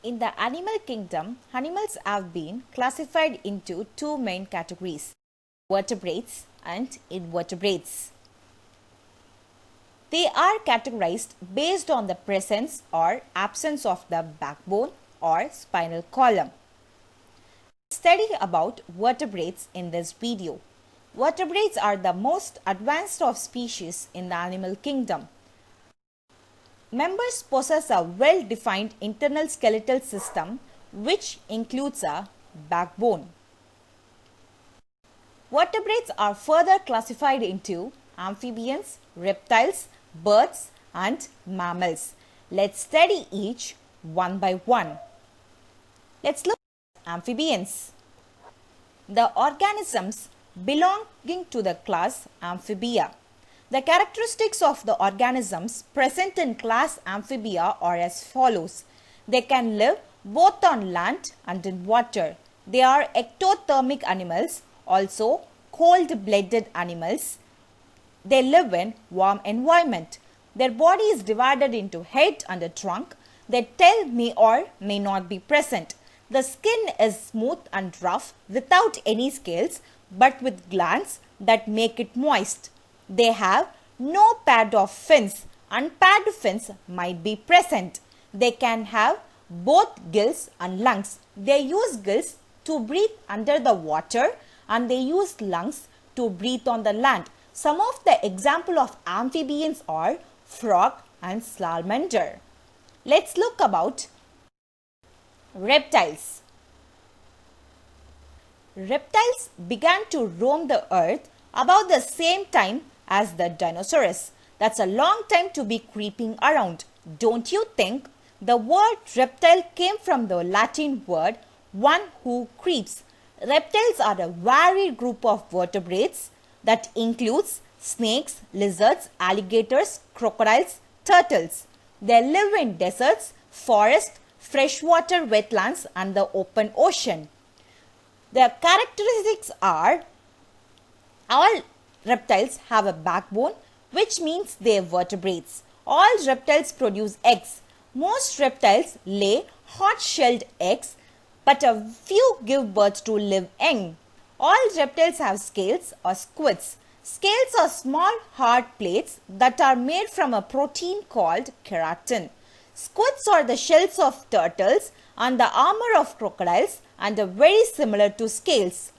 In the animal kingdom, animals have been classified into two main categories, vertebrates and invertebrates. They are categorized based on the presence or absence of the backbone or spinal column. Study about vertebrates in this video. Vertebrates are the most advanced of species in the animal kingdom. Members possess a well-defined internal skeletal system which includes a backbone. Vertebrates are further classified into amphibians, reptiles, birds and mammals. Let's study each one by one. Let's look at amphibians. The organisms belonging to the class Amphibia. The characteristics of the organisms present in class Amphibia are as follows. They can live both on land and in water. They are ectothermic animals, also cold-blooded animals. They live in warm environment. Their body is divided into head and a trunk. Their tail may or may not be present. The skin is smooth and rough without any scales but with glands that make it moist. They have no pad of fins. Unpadded fins might be present. They can have both gills and lungs. They use gills to breathe under the water and they use lungs to breathe on the land. Some of the examples of amphibians are frog and salamander. Let's look about reptiles. Reptiles began to roam the earth about the same time as the dinosaurs. That's a long time to be creeping around. Don't you think? The word reptile came from the Latin word one who creeps. Reptiles are a varied group of vertebrates that includes snakes, lizards, alligators, crocodiles, turtles. They live in deserts, forests, freshwater wetlands and the open ocean. Their characteristics are all reptiles have a backbone, which means they are vertebrates. All reptiles produce eggs. Most reptiles lay hard-shelled eggs, but a few give birth to live young. All reptiles have scales or squids. Scales are small hard plates that are made from a protein called keratin. Squids are the shells of turtles and the armor of crocodiles and are very similar to scales.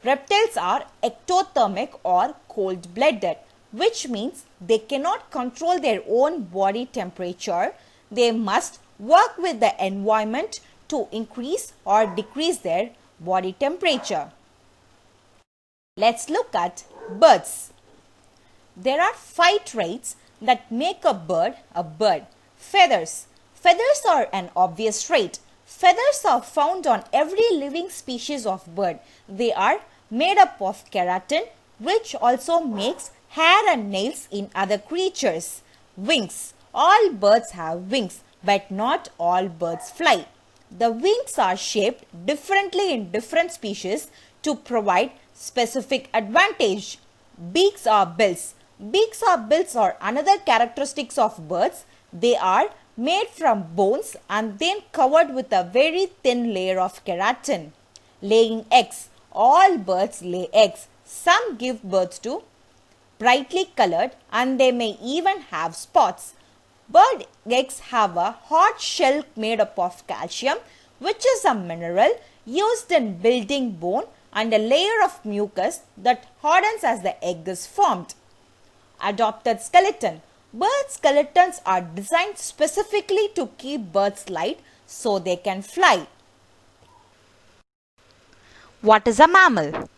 Reptiles are ectothermic or cold-blooded, which means they cannot control their own body temperature. They must work with the environment to increase or decrease their body temperature. Let's look at birds. There are 5 traits that make a bird a bird. Feathers. Feathers are an obvious trait. Feathers are found on every living species of bird. They are made up of keratin, which also makes hair and nails in other creatures. Wings. All birds have wings, but not all birds fly. The wings are shaped differently in different species to provide specific advantage. Beaks or bills. Beaks or bills are another characteristics of birds. They are made from bones and then covered with a very thin layer of keratin. Laying eggs. All birds lay eggs. Some give birth to brightly colored and they may even have spots. Bird eggs have a hard shell made up of calcium, which is a mineral used in building bone, and a layer of mucus that hardens as the egg is formed. Adopted skeleton. Bird skeletons are designed specifically to keep birds light so they can fly. What is a mammal?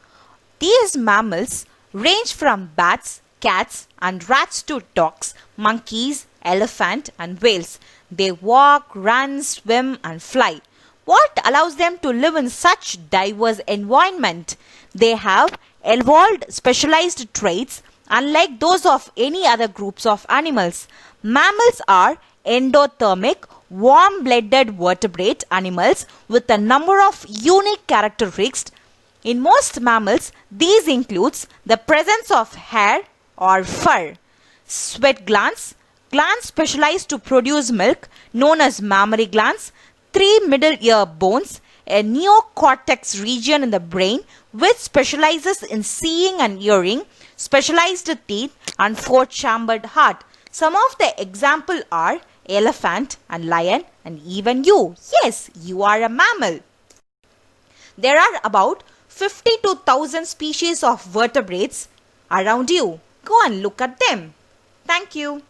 These mammals range from bats, cats and rats to dogs, monkeys, elephant and whales. They walk, run, swim and fly. What allows them to live in such diverse environment? They have evolved specialized traits unlike those of any other groups of animals. Mammals are endothermic, warm-blooded vertebrate animals with a number of unique characteristics. In most mammals, these includes the presence of hair or fur, sweat glands, glands specialized to produce milk known as mammary glands, 3 middle ear bones, a neocortex region in the brain which specializes in seeing and hearing, specialized teeth, and 4-chambered heart. Some of the examples are elephant and lion and even you. Yes, you are a mammal. There are about 52,000 species of vertebrates around you. Go and look at them. Thank you.